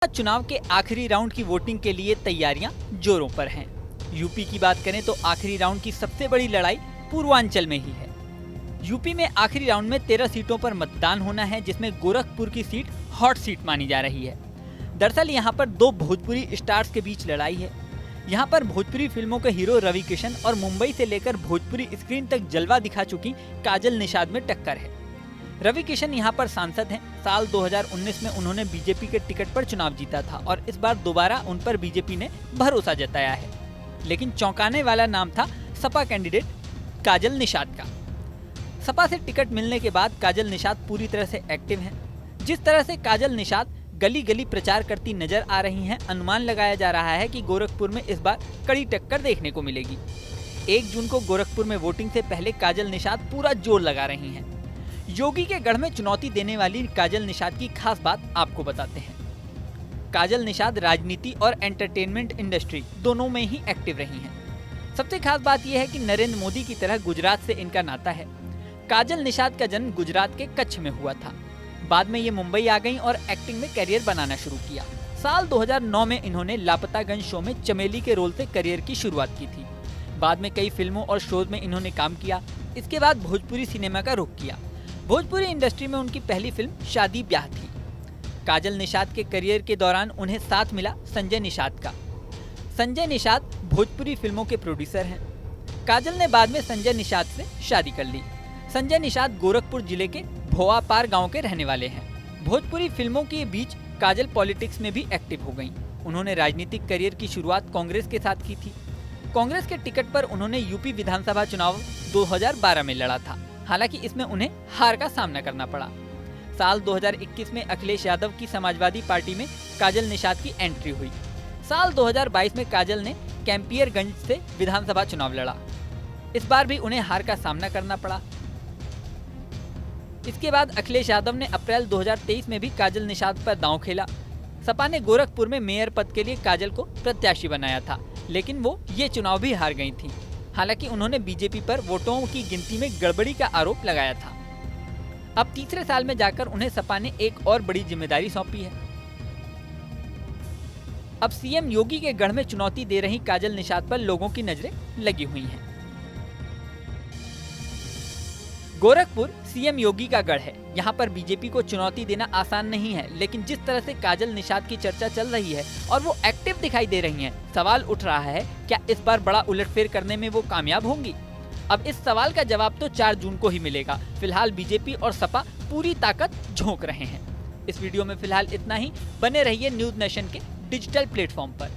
चुनाव के आखिरी राउंड की वोटिंग के लिए तैयारियां जोरों पर हैं। यूपी की बात करें तो आखिरी राउंड की सबसे बड़ी लड़ाई पूर्वांचल में ही है। यूपी में आखिरी राउंड में 13 सीटों पर मतदान होना है, जिसमें गोरखपुर की सीट हॉट सीट मानी जा रही है। दरअसल यहाँ पर दो भोजपुरी स्टार्स के बीच लड़ाई है। यहाँ पर भोजपुरी फिल्मों के हीरो रवि किशन और मुंबई से लेकर भोजपुरी स्क्रीन तक जलवा दिखा चुकी काजल निषाद में टक्कर है। रवि किशन यहाँ पर सांसद हैं। साल 2019 में उन्होंने बीजेपी के टिकट पर चुनाव जीता था और इस बार दोबारा उन पर बीजेपी ने भरोसा जताया है। लेकिन चौंकाने वाला नाम था सपा कैंडिडेट काजल निषाद का। सपा से टिकट मिलने के बाद काजल निषाद पूरी तरह से एक्टिव हैं। जिस तरह से काजल निषाद गली गली प्रचार करती नजर आ रही हैं, अनुमान लगाया जा रहा है कि गोरखपुर में इस बार कड़ी टक्कर देखने को मिलेगी। 1 जून को गोरखपुर में वोटिंग से पहले काजल निषाद पूरा जोर लगा रही हैं। योगी के गढ़ में चुनौती देने वाली काजल निषाद की खास बात आपको बताते हैं। काजल निषाद राजनीति और एंटरटेनमेंट इंडस्ट्री दोनों में ही एक्टिव रही हैं। सबसे खास बात यह है कि नरेंद्र मोदी की तरह गुजरात से इनका नाता है। काजल निषाद का जन्म गुजरात के कच्छ में हुआ था। बाद में ये मुंबई आ गईं और एक्टिंग में करियर बनाना शुरू किया। साल 2009 में इन्होंने लापतागंज शो में चमेली के रोल से करियर की शुरुआत की थी। बाद में कई फिल्मों और शोज में इन्होंने काम किया। इसके बाद भोजपुरी सिनेमा का रुख किया। भोजपुरी इंडस्ट्री में उनकी पहली फिल्म शादी ब्याह थी। काजल निषाद के करियर के दौरान उन्हें साथ मिला संजय निषाद का। संजय निषाद भोजपुरी फिल्मों के प्रोड्यूसर हैं। काजल ने बाद में संजय निषाद से शादी कर ली। संजय निषाद गोरखपुर जिले के भोआपार गांव के रहने वाले हैं। भोजपुरी फिल्मों के बीच काजल पॉलिटिक्स में भी एक्टिव हो गईं। उन्होंने राजनीतिक करियर की शुरुआत कांग्रेस के साथ की थी। कांग्रेस के टिकट पर उन्होंने यूपी विधानसभा चुनाव 2012 में लड़ा था। हालांकि इसमें उन्हें हार का सामना करना पड़ा। साल 2021 में अखिलेश यादव की समाजवादी पार्टी में काजल निषाद की एंट्री हुई। साल 2022 में काजल ने कैंपियरगंज से विधानसभा चुनाव लड़ा। इस बार भी उन्हें हार का सामना करना पड़ा। इसके बाद अखिलेश यादव ने अप्रैल 2023 में भी काजल निषाद पर दांव खेला। सपा ने गोरखपुर में मेयर पद के लिए काजल को प्रत्याशी बनाया था, लेकिन वो ये चुनाव भी हार गई थी। हालांकि उन्होंने बीजेपी पर वोटों की गिनती में गड़बड़ी का आरोप लगाया था। अब तीसरे साल में जाकर उन्हें सपा ने एक और बड़ी जिम्मेदारी सौंपी है। अब सीएम योगी के गढ़ में चुनौती दे रही काजल निषाद पर लोगों की नजरें लगी हुई हैं। गोरखपुर सीएम योगी का गढ़ है। यहाँ पर बीजेपी को चुनौती देना आसान नहीं है, लेकिन जिस तरह से काजल निषाद की चर्चा चल रही है और वो एक्टिव दिखाई दे रही हैं, सवाल उठ रहा है क्या इस बार बड़ा उलटफेर करने में वो कामयाब होंगी। अब इस सवाल का जवाब तो 4 जून को ही मिलेगा। फिलहाल बीजेपी और सपा पूरी ताकत झोंक रहे हैं। इस वीडियो में फिलहाल इतना ही। बने रहिए न्यूज नेशन के डिजिटल प्लेटफॉर्म पर।